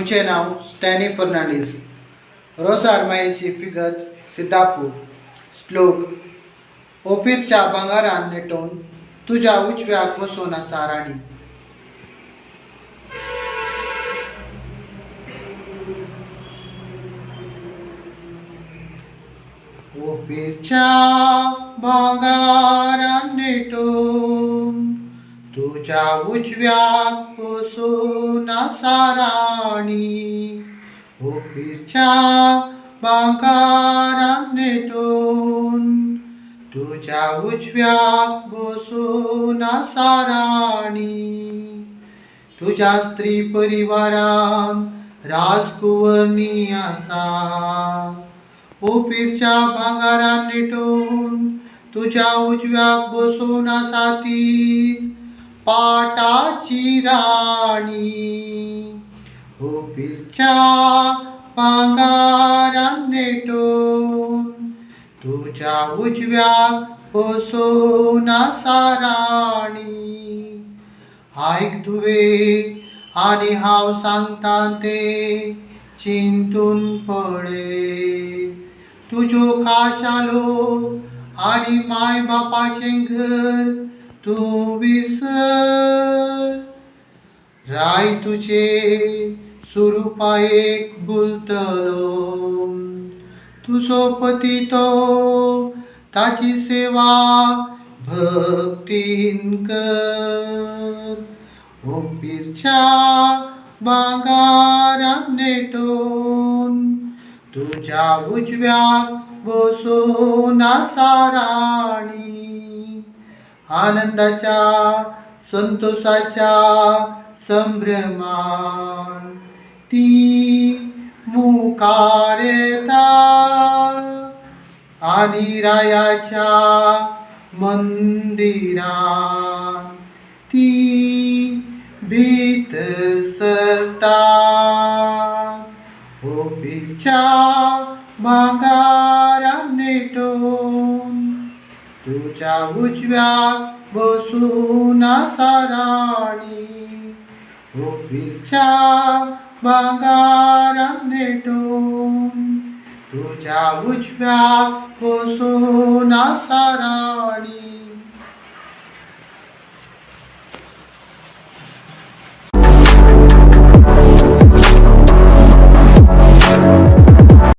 मुझे नाव स्टॅनी फर्नांडिस, रोसा आरमाईची फिगर सिद्धापूर. श्लोक. ओफीरच्या भांगारान नेटोन तुझ्या उजव्याक बसून आसा राणी. ओफीरच्या भांगारान नेटोन तुझ्या उजव्याक बसून आसा राणी. ओफीरच्या भांगारान नेटोन तुझ्या उजव्याक बसून आसा राणी. तुझ्या स्त्री परिवारान राजकुंवरनी आसा. ओफीरच्या भांगारान नेटोन तुझ्या उजव्याक बसून आसा तीच पाटाची राणी. ओफीरच्या भांगारान नेटोन तुझ्या उजव्याक बसून आसा राणी. आयक तुवे आनी हांव सांगता ते चिंतून पळय. तुज्यो खाशालो आनी माय बापाचें घर तूं विसर. राय तुजे सुरूपायेक भुलतलो. तुजो पती तो ताची सेवा भक्तीन कर. ओफीरच्या भांगारान नेटोन तुझ्या उजव्याक बसून आसा राणी. आनंदाच्या संतोषाच्या संभ्रमान ती मुखार येता आनी रायाच्या मंदिरान ती भितर सरता. ओफीरच्या भांगारान नेटोन तुझ्या उजव्याक बसून आसा राणी. ओफीरच्या भांगारान नेटोन तुझ्या उजव्याक बसून आसा राणी.